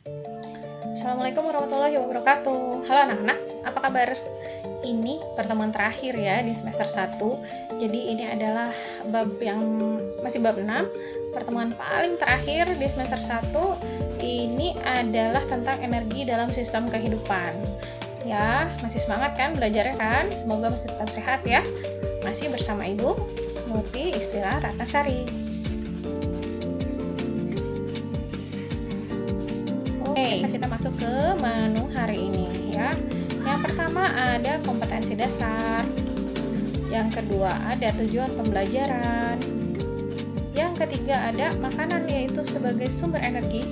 Assalamualaikum warahmatullahi wabarakatuh. Halo anak-anak, apa kabar? Ini pertemuan terakhir ya di semester 1. Jadi ini adalah bab yang masih bab 6, pertemuan paling terakhir di semester 1. Ini adalah tentang energi dalam sistem kehidupan. Ya, masih semangat kan belajarnya kan? Semoga masih tetap sehat ya. Masih bersama Ibu Muti Istilah Ratnasari. Oke, kita masuk ke menu hari ini ya. Yang pertama ada kompetensi dasar. Yang kedua ada tujuan pembelajaran. Yang ketiga ada makanan yaitu sebagai sumber energi.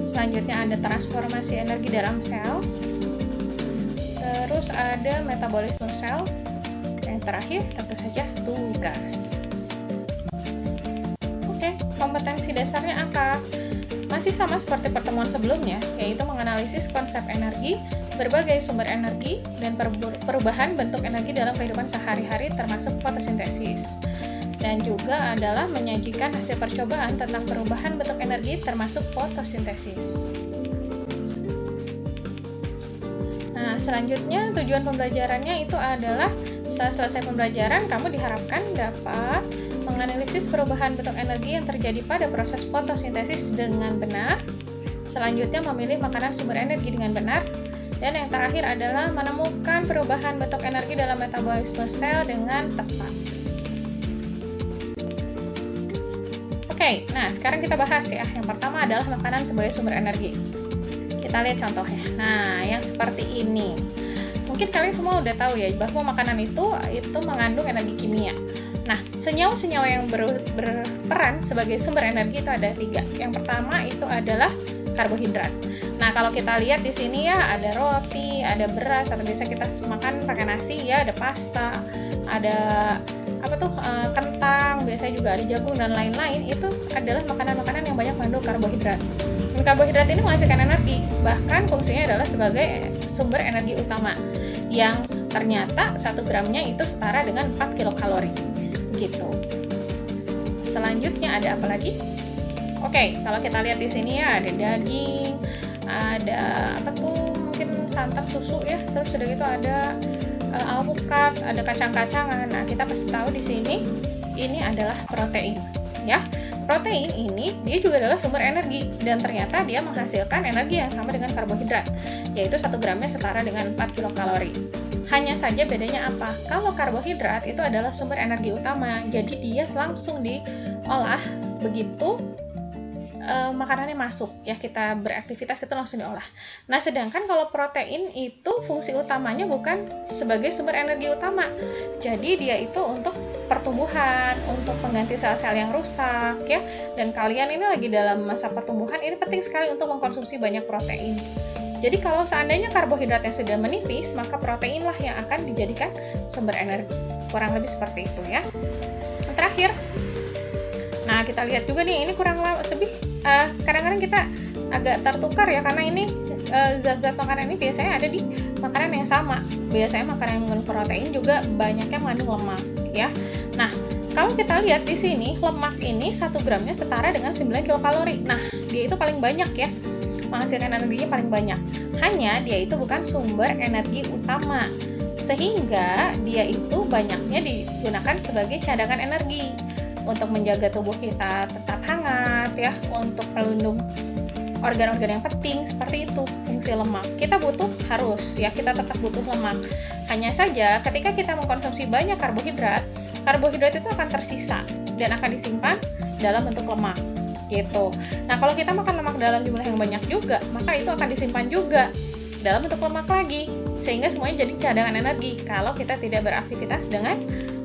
Selanjutnya ada transformasi energi dalam sel. Terus ada metabolisme sel. Yang terakhir tentu saja tugas. Oke, kompetensi dasarnya apa? Masih sama seperti pertemuan sebelumnya, yaitu menganalisis konsep energi, berbagai sumber energi, dan perubahan bentuk energi dalam kehidupan sehari-hari termasuk fotosintesis. Dan juga adalah menyajikan hasil percobaan tentang perubahan bentuk energi termasuk fotosintesis. Nah, selanjutnya tujuan pembelajarannya itu adalah setelah selesai pembelajaran, kamu diharapkan dapat menganalisis perubahan bentuk energi yang terjadi pada proses fotosintesis dengan benar. Selanjutnya memilih makanan sumber energi dengan benar. Dan yang terakhir adalah menemukan perubahan bentuk energi dalam metabolisme sel dengan tepat. Oke, nah sekarang kita bahas ya. Yang pertama adalah makanan sebagai sumber energi. Kita lihat contohnya. Nah, yang seperti ini. Mungkin kalian semua udah tahu ya bahwa makanan itu mengandung energi kimia. Nah, senyawa-senyawa yang berperan sebagai sumber energi itu ada 3. Yang pertama itu adalah karbohidrat. Nah, kalau kita lihat di sini ya ada roti, ada beras, atau biasa kita makan pakai nasi ya, ada pasta, ada kentang, biasanya juga ada jagung dan lain-lain. Itu adalah makanan-makanan yang banyak mengandung karbohidrat. Dan karbohidrat ini menghasilkan energi, bahkan fungsinya adalah sebagai sumber energi utama yang ternyata 1 gramnya itu setara dengan 4 kilokalori. Gitu. Selanjutnya ada apa lagi? Oke, kalau kita lihat di sini ya ada daging, ada mungkin santan susu ya, terus udah gitu ada alpukat, ada kacang-kacangan. Nah, kita pasti tahu di sini ini adalah protein, ya. Protein ini dia juga adalah sumber energi dan ternyata dia menghasilkan energi yang sama dengan karbohidrat, yaitu 1 gramnya setara dengan 4 kilokalori. Hanya saja bedanya apa? Kalau karbohidrat itu adalah sumber energi utama, jadi dia langsung diolah begitu makanannya masuk, ya kita beraktivitas itu langsung diolah. Nah, sedangkan kalau protein itu fungsi utamanya bukan sebagai sumber energi utama, jadi dia itu untuk pertumbuhan, untuk pengganti sel-sel yang rusak, ya. Dan kalian ini lagi dalam masa pertumbuhan, ini penting sekali untuk mengkonsumsi banyak protein. Jadi kalau seandainya karbohidratnya sudah menipis, maka proteinlah yang akan dijadikan sumber energi. Kurang lebih seperti itu ya. Yang terakhir, nah kita lihat juga nih, ini kurang lebih kadang-kadang kita agak tertukar ya, karena ini zat-zat makanan ini biasanya ada di makanan yang sama. Biasanya makanan yang mengandung protein juga banyaknya mengandung lemak ya. Nah, kalau kita lihat di sini, lemak ini 1 gramnya setara dengan 9 kilokalori. Nah, dia itu paling banyak ya, menghasilkan energinya paling banyak. Hanya dia itu bukan sumber energi utama, sehingga dia itu banyaknya digunakan sebagai cadangan energi untuk menjaga tubuh kita tetap hangat ya, untuk pelindung organ-organ yang penting. Seperti itu fungsi lemak. Kita kita tetap butuh lemak. Hanya saja ketika kita mengkonsumsi banyak karbohidrat itu akan tersisa dan akan disimpan dalam bentuk lemak gitu. Nah, kalau kita makan lemak dalam jumlah yang banyak juga, maka itu akan disimpan juga dalam bentuk lemak lagi, sehingga semuanya jadi cadangan energi kalau kita tidak beraktivitas dengan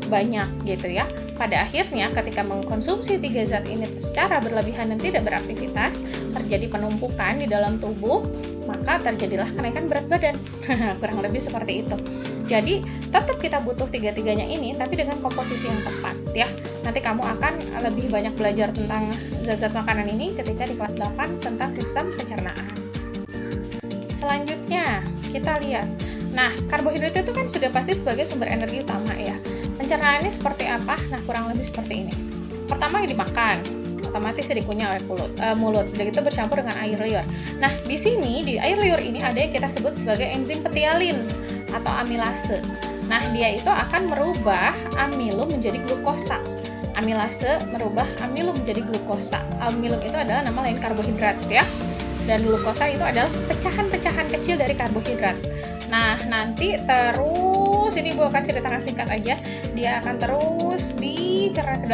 banyak gitu ya. Pada akhirnya ketika mengkonsumsi 3 zat ini secara berlebihan dan tidak beraktivitas, terjadi penumpukan di dalam tubuh, maka terjadilah kenaikan berat badan. Kurang lebih seperti itu. Jadi tetap kita butuh 3-tiganya ini, tapi dengan komposisi yang tepat ya. Nanti kamu akan lebih banyak belajar tentang zat-zat makanan ini ketika di kelas 8 tentang sistem pencernaan. Selanjutnya kita lihat. Nah, karbohidrat itu kan sudah pasti sebagai sumber energi utama ya. Pencernaannya seperti apa? Nah, kurang lebih seperti ini. Pertama dimakan, otomatis dikunyah oleh mulut. Dan itu bercampur dengan air liur. Nah, di sini di air liur ini ada yang kita sebut sebagai enzim petialin atau amilase. Nah, dia itu akan merubah amilum menjadi glukosa. Amilase merubah amilum menjadi glukosa. Amilum itu adalah nama lain karbohidrat ya. Dan glukosa itu adalah pecahan-pecahan kecil dari karbohidrat. Nah, nanti terus ini gue akan ceritakan singkat aja. Dia akan terus dicerna ke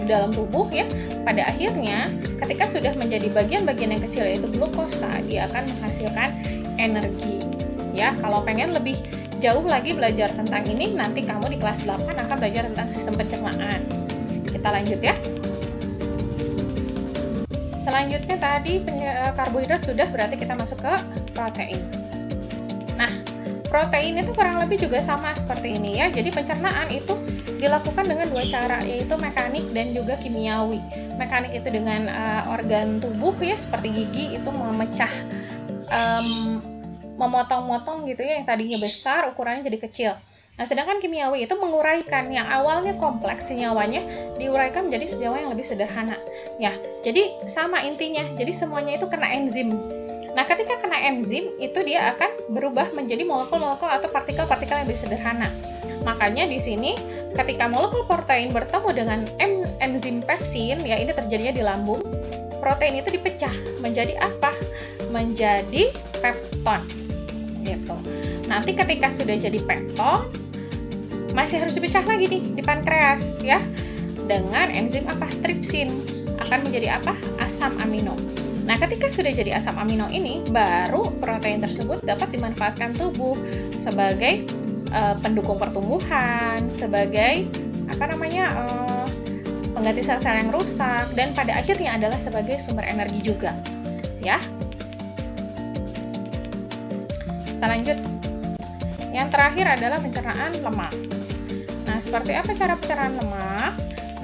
dalam tubuh ya. Pada akhirnya, ketika sudah menjadi bagian-bagian yang kecil yaitu glukosa, dia akan menghasilkan energi. Ya, kalau pengen lebih jauh lagi belajar tentang ini, nanti kamu di kelas 8 akan belajar tentang sistem pencernaan. Kita lanjut ya. Selanjutnya tadi karbohidrat sudah, berarti kita masuk ke protein. Nah, protein itu kurang lebih juga sama seperti ini ya. Jadi pencernaan itu dilakukan dengan dua cara, yaitu mekanik dan juga kimiawi. Mekanik itu dengan organ tubuh ya, seperti gigi itu memecah, memotong-motong gitu ya, yang tadinya besar ukurannya jadi kecil. Nah, sedangkan kimiawi itu menguraikan yang awalnya kompleks senyawanya diuraikan menjadi senyawa yang lebih sederhana. Ya, jadi sama intinya. Jadi semuanya itu kena enzim. Nah, ketika kena enzim itu dia akan berubah menjadi molekul-molekul atau partikel-partikel yang lebih sederhana. Makanya di sini ketika molekul protein bertemu dengan enzim pepsin, ya ini terjadinya di lambung, protein itu dipecah menjadi apa? Menjadi pepton. Gitu. Nanti ketika sudah jadi pepton, masih harus dipecah lagi nih di pankreas ya, dengan enzim apa? Tripsin. Akan menjadi apa? Asam amino. Nah, ketika sudah jadi asam amino ini, baru protein tersebut dapat dimanfaatkan tubuh sebagai pendukung pertumbuhan, sebagai pengganti sel-sel yang rusak, dan pada akhirnya adalah sebagai sumber energi juga. Ya. Kita lanjut. Yang terakhir adalah pencernaan lemak. Nah, seperti apa cara pencernaan lemak?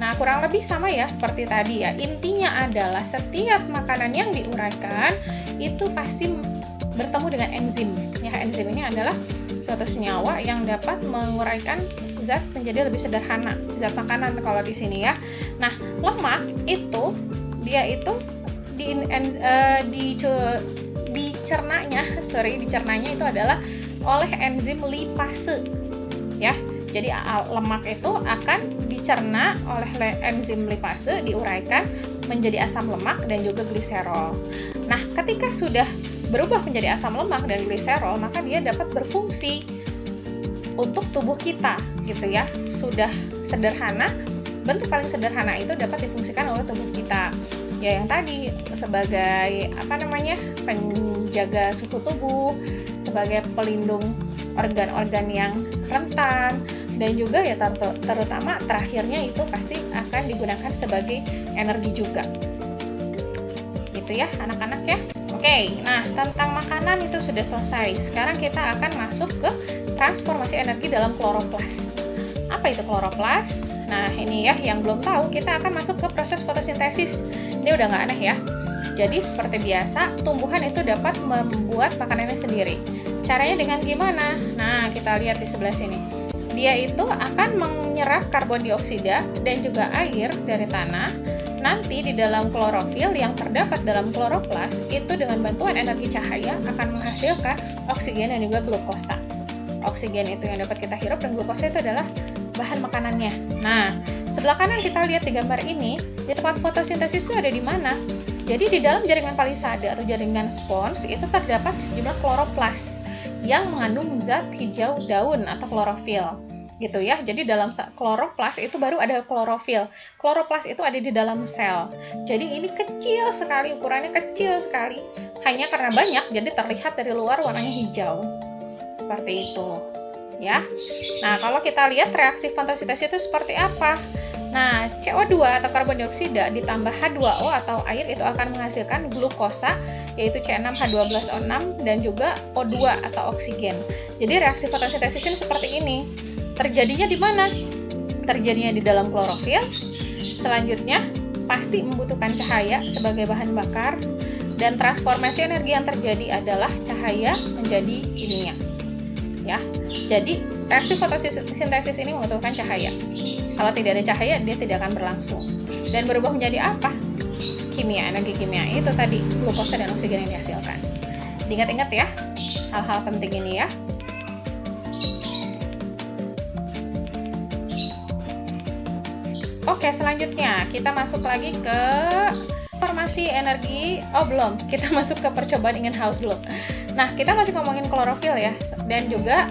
Nah, kurang lebih sama ya seperti tadi ya. Intinya adalah setiap makanan yang diuraikan itu pasti bertemu dengan enzim. Ya, enzim ini adalah suatu senyawa yang dapat menguraikan zat menjadi lebih sederhana. Zat makanan kalau di sini ya. Nah, lemak itu dia itu dicernanya itu adalah oleh enzim lipase. Ya. Jadi lemak itu akan dicerna oleh enzim lipase, diuraikan menjadi asam lemak dan juga gliserol. Nah, ketika sudah berubah menjadi asam lemak dan gliserol, maka dia dapat berfungsi untuk tubuh kita, gitu ya. Sudah sederhana, bentuk paling sederhana itu dapat difungsikan oleh tubuh kita. Ya, yang tadi sebagai penjaga suhu tubuh, sebagai pelindung organ-organ yang rentan, dan juga ya terutama terakhirnya itu pasti akan digunakan sebagai energi juga. Gitu ya anak-anak ya. Oke, nah tentang makanan itu sudah selesai. Sekarang kita akan masuk ke transformasi energi dalam kloroplas. Apa itu kloroplas? Nah, ini ya yang belum tahu, kita akan masuk ke proses fotosintesis. Ini udah nggak aneh ya. Jadi seperti biasa, tumbuhan itu dapat membuat makanannya sendiri. Caranya dengan gimana? Nah, kita lihat di sebelah sini. Dia itu akan menyerap karbon dioksida dan juga air dari tanah. Nanti di dalam klorofil yang terdapat dalam kloroplas itu dengan bantuan energi cahaya akan menghasilkan oksigen dan juga glukosa. Oksigen itu yang dapat kita hirup dan glukosa itu adalah bahan makanannya. Nah, sebelah kanan kita lihat di gambar ini, di tempat fotosintesis itu ada di mana? Jadi di dalam jaringan palisade atau jaringan spons itu terdapat sejumlah kloroplas yang mengandung zat hijau daun atau klorofil. Gitu ya. Jadi dalam kloroplas itu baru ada klorofil. Kloroplas itu ada di dalam sel. Jadi ini kecil sekali, ukurannya kecil sekali. Hanya karena banyak jadi terlihat dari luar warnanya hijau. Seperti itu. Ya. Nah, kalau kita lihat reaksi fotosintesis itu seperti apa? Nah, CO2 atau karbon dioksida ditambah H2O atau air itu akan menghasilkan glukosa, yaitu C6H12O6 dan juga O2 atau oksigen. Jadi reaksi fotosintesis ini seperti ini. Terjadinya di mana? Terjadinya di dalam klorofil. Selanjutnya, pasti membutuhkan cahaya sebagai bahan bakar, dan transformasi energi yang terjadi adalah cahaya menjadi kimia. Ya, jadi reaksi fotosintesis ini membutuhkan cahaya. Kalau tidak ada cahaya, dia tidak akan berlangsung. Dan berubah menjadi apa? kimia, energi kimia itu tadi glukosa dan oksigen yang dihasilkan. Diingat-ingat ya hal-hal penting ini ya. Oke, selanjutnya kita masuk lagi ke formasi energi. Oh belum, kita masuk ke percobaan in-house dulu. Nah, kita masih ngomongin klorofil ya, dan juga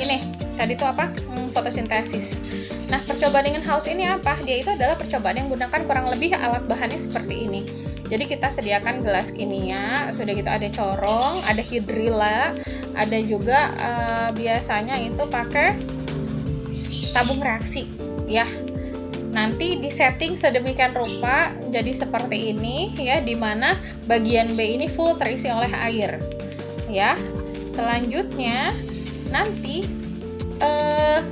ini tadi itu apa? Fotosintesis. Nah, percobaan in-house ini apa? Dia itu adalah percobaan yang menggunakan kurang lebih alat bahannya seperti ini. Jadi kita sediakan gelas kimia, sudah gitu ada corong, ada hidrilla, ada juga biasanya itu pakai tabung reaksi ya. Nanti disetting sedemikian rupa jadi seperti ini ya, dimana bagian B ini full terisi oleh air ya. Selanjutnya nanti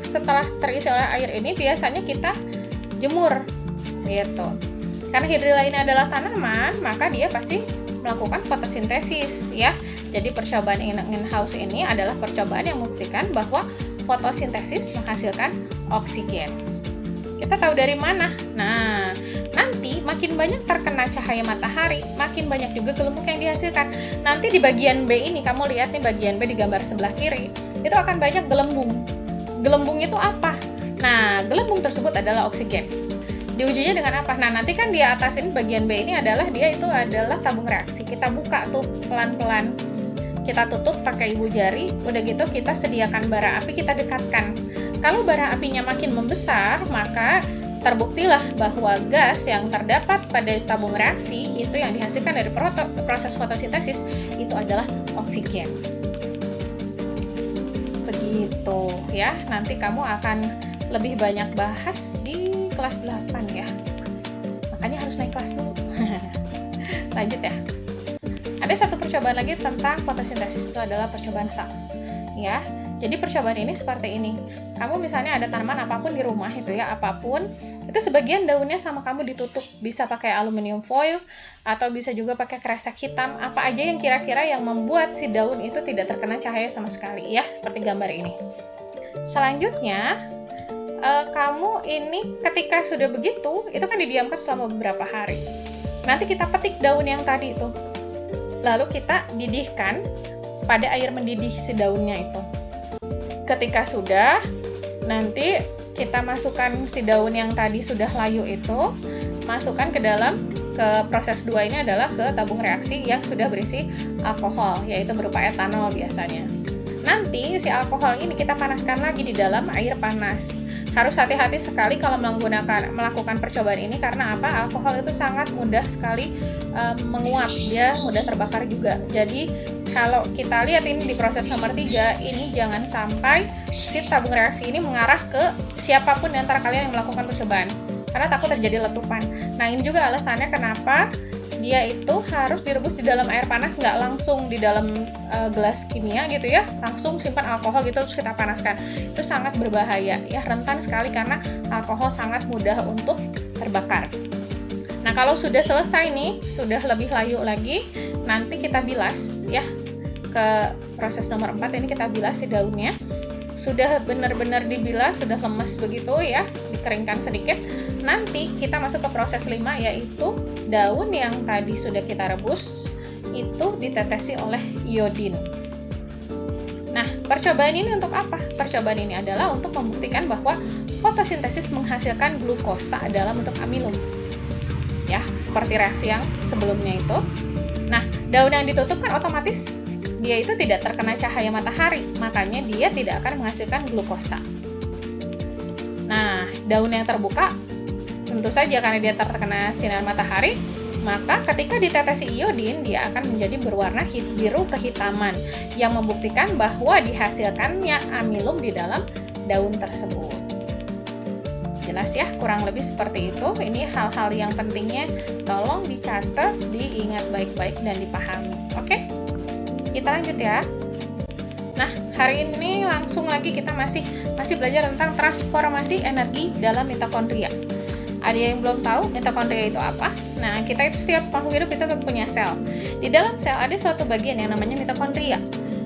setelah terisi oleh air ini biasanya kita jemur gitu. Karena hidrilla ini adalah tanaman, maka dia pasti melakukan fotosintesis ya. Jadi percobaan in-house ini adalah percobaan yang membuktikan bahwa fotosintesis menghasilkan oksigen. Kita tahu dari mana? Nah, nanti makin banyak terkena cahaya matahari, makin banyak juga gelembung yang dihasilkan. Nanti di bagian B ini, kamu lihat nih bagian B di gambar sebelah kiri, itu akan banyak gelembung. Gelembung itu apa? Nah, gelembung tersebut adalah oksigen. Diujinya dengan apa? Nah, nanti kan di atas ini bagian B ini adalah dia itu adalah tabung reaksi. Kita buka tuh pelan-pelan. Kita tutup pakai ibu jari, udah gitu kita sediakan bara api, kita dekatkan. Kalau bara apinya makin membesar, maka terbuktilah bahwa gas yang terdapat pada tabung reaksi itu yang dihasilkan dari proses fotosintesis itu adalah oksigen. Begitu ya, nanti kamu akan lebih banyak bahas di kelas 8 ya. Makanya harus naik kelas dulu. Lanjut ya. Ada satu percobaan lagi tentang fotosintesis, itu adalah percobaan Sachs ya. Jadi percobaan ini seperti ini. Kamu misalnya ada tanaman apapun di rumah itu ya, apapun, itu sebagian daunnya sama kamu ditutup, bisa pakai aluminium foil atau bisa juga pakai kresek hitam, apa aja yang kira-kira yang membuat si daun itu tidak terkena cahaya sama sekali ya, seperti gambar ini. Selanjutnya, kamu ini ketika sudah begitu, itu kan didiamkan selama beberapa hari. Nanti kita petik daun yang tadi itu. Lalu kita didihkan pada air mendidih si daunnya itu. Ketika sudah, nanti kita masukkan si daun yang tadi sudah layu itu, masukkan ke proses 2 ini adalah ke tabung reaksi yang sudah berisi alkohol, yaitu berupa etanol biasanya. Nanti si alkohol ini kita panaskan lagi di dalam air panas. Harus hati-hati sekali kalau melakukan percobaan ini, karena apa? Alkohol itu sangat mudah sekali menguap, dia mudah terbakar juga. Jadi kalau kita lihat ini di proses nomor 3, ini jangan sampai si tabung reaksi ini mengarah ke siapapun di antara kalian yang melakukan percobaan, karena takut terjadi letupan. Nah, ini juga alasannya kenapa dia itu harus direbus di dalam air panas, nggak langsung di dalam gelas kimia gitu ya, langsung simpan alkohol gitu terus kita panaskan. Itu sangat berbahaya ya, rentan sekali karena alkohol sangat mudah untuk terbakar. Nah, kalau sudah selesai nih, sudah lebih layu lagi, nanti kita bilas ya. Ke proses nomor 4 ini kita bilas si daunnya. Sudah benar-benar dibilas, sudah lemes begitu ya, dikeringkan sedikit. Nanti kita masuk ke proses 5, yaitu daun yang tadi sudah kita rebus itu ditetesi oleh iodin. Nah, percobaan ini untuk apa? Percobaan ini adalah untuk membuktikan bahwa fotosintesis menghasilkan glukosa dalam bentuk amilum. Ya, seperti reaksi yang sebelumnya itu. Nah, daun yang ditutup kan otomatis dia itu tidak terkena cahaya matahari, makanya dia tidak akan menghasilkan glukosa. Nah, daun yang terbuka tentu saja karena dia terkena sinar matahari, maka ketika ditetesi iodin dia akan menjadi berwarna biru kehitaman yang membuktikan bahwa dihasilkannya amilum di dalam daun tersebut. Jelas ya, kurang lebih seperti itu. Ini hal-hal yang pentingnya tolong dicatat, diingat baik-baik dan dipahami. Oke? Kita lanjut ya. Nah, hari ini langsung lagi kita masih belajar tentang transformasi energi dalam mitokondria. Ada yang belum tahu mitokondria itu apa? Nah, kita itu setiap makhluk hidup itu punya sel. Di dalam sel ada suatu bagian yang namanya mitokondria.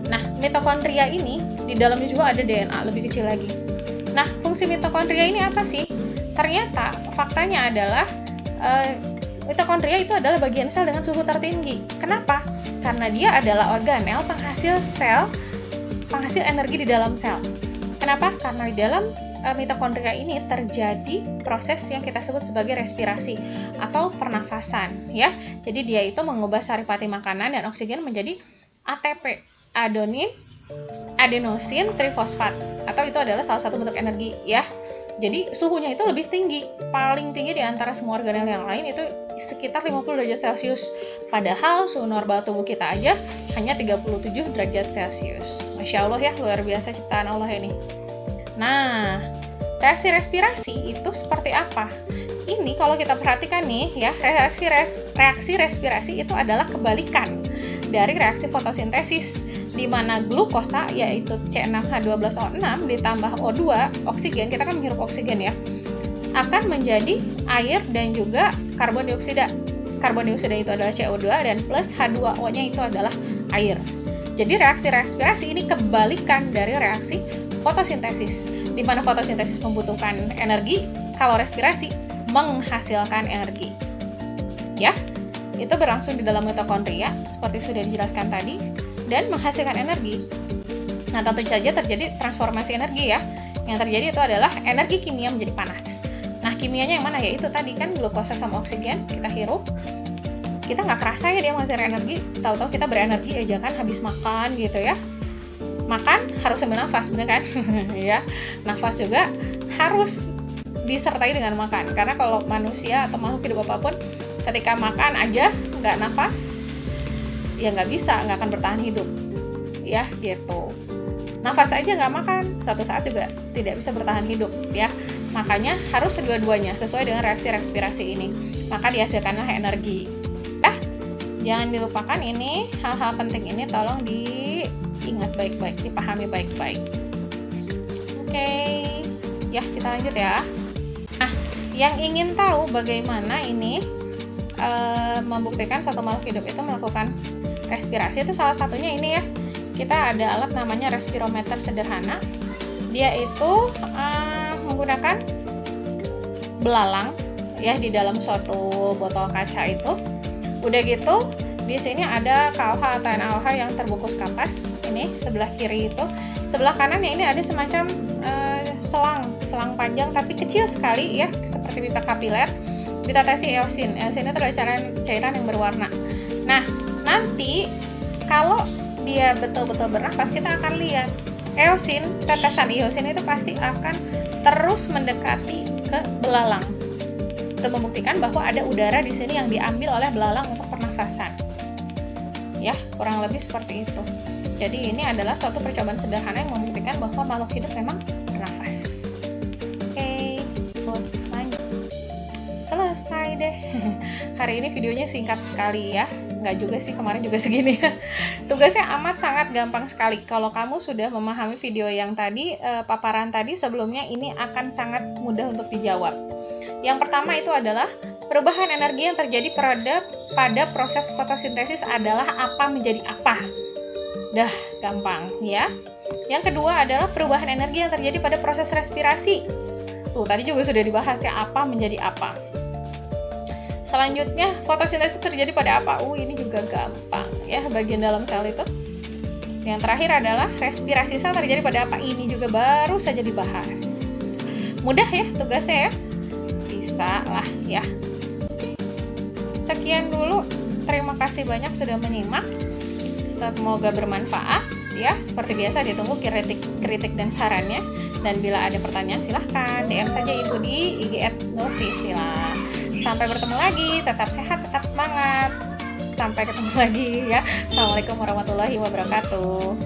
Nah, mitokondria ini di dalamnya juga ada DNA lebih kecil lagi. Nah, fungsi mitokondria ini apa sih? Ternyata faktanya adalah Mitokondria itu adalah bagian sel dengan suhu tertinggi. Kenapa? Karena dia adalah organel penghasil energi di dalam sel. Kenapa? Karena di dalam mitokondria ini terjadi proses yang kita sebut sebagai respirasi atau pernafasan, ya. Jadi dia itu mengubah saripati makanan dan oksigen menjadi ATP, adenin, adenosin trifosfat, atau itu adalah salah satu bentuk energi, ya. Jadi suhunya itu lebih tinggi, paling tinggi di antara semua organel yang lain itu sekitar 50 derajat Celcius. Padahal suhu normal tubuh kita aja hanya 37 derajat Celcius. Masya Allah ya, luar biasa ciptaan Allah ini. Nah, reaksi respirasi itu seperti apa? Ini kalau kita perhatikan nih ya, reaksi respirasi itu adalah kebalikan dari reaksi fotosintesis, di mana glukosa yaitu C6H12O6 ditambah O2, oksigen, kita kan menghirup oksigen ya, akan menjadi air dan juga karbon dioksida. Karbon dioksida itu adalah CO2 dan plus H2O-nya itu adalah air. Jadi reaksi respirasi ini kebalikan dari reaksi fotosintesis, di mana fotosintesis membutuhkan energi, kalau respirasi menghasilkan energi. Ya, itu berlangsung di dalam mitokondria seperti sudah dijelaskan tadi dan menghasilkan energi. Nah, tentu saja terjadi transformasi energi ya. Yang terjadi itu adalah energi kimia menjadi panas. Nah, kimianya yang mana? Yaitu tadi kan glukosa sama oksigen kita hirup. Kita nggak kerasa ya dia menghasilkan energi. Tahu-tahu kita berenergi aja kan habis makan gitu ya. Makan harus sambil nafas, bener kan? Ya, nafas juga harus disertai dengan makan. Karena kalau manusia atau makhluk hidup apapun ketika makan aja nggak nafas, ya nggak bisa, nggak akan bertahan hidup, ya gitu. Nafas aja nggak makan, satu saat juga tidak bisa bertahan hidup, ya. Makanya harus kedua-duanya sesuai dengan reaksi respirasi ini. Maka dihasilkanlah energi. Jangan dilupakan ini, hal-hal penting ini tolong diingat baik-baik, dipahami baik-baik. Oke, ya kita lanjut ya. Nah, yang ingin tahu bagaimana ini membuktikan suatu makhluk hidup itu melakukan respirasi, itu salah satunya ini ya, kita ada alat namanya respirometer sederhana. Dia itu menggunakan belalang ya di dalam suatu botol kaca itu. Udah gitu di sini ada KOH atau NaOH yang terbungkus kapas, ini sebelah kiri itu. Sebelah kanannya ini ada semacam selang panjang tapi kecil sekali ya, seperti pipa kapiler, ditetesi eosin. Eosin itu adalah cairan yang berwarna. Nah, nanti kalau dia betul-betul bernafas, kita akan lihat eosin, tetesan eosin itu pasti akan terus mendekati ke belalang. Itu membuktikan bahwa ada udara di sini yang diambil oleh belalang untuk pernafasan. Ya, kurang lebih seperti itu. Jadi ini adalah suatu percobaan sederhana yang membuktikan bahwa makhluk hidup memang bernafas. Oke, lanjut. Selesai deh. Hari ini videonya singkat sekali ya. Nggak juga sih, kemarin juga segini. Tugasnya amat sangat gampang sekali. Kalau kamu sudah memahami video yang tadi, paparan tadi sebelumnya, ini akan sangat mudah untuk dijawab. Yang pertama itu adalah perubahan energi yang terjadi pada proses fotosintesis adalah apa menjadi apa. Dah, gampang ya. Yang kedua adalah perubahan energi yang terjadi pada proses respirasi. Tuh, tadi juga sudah dibahas ya, apa menjadi apa. Selanjutnya, fotosintesis terjadi pada apa? Ini juga gampang ya, bagian dalam sel itu. Yang terakhir adalah respirasi sel terjadi pada apa? Ini juga baru saja dibahas. Mudah ya tugasnya ya? Bisa lah ya. Sekian dulu. Terima kasih banyak sudah menyimak. Semoga bermanfaat ya. Seperti biasa ditunggu kritik dan sarannya. Dan bila ada pertanyaan silahkan DM saja Ibu di IG @nurtisila. Sampai bertemu lagi, tetap sehat, tetap semangat. Sampai ketemu lagi ya. Assalamualaikum warahmatullahi wabarakatuh.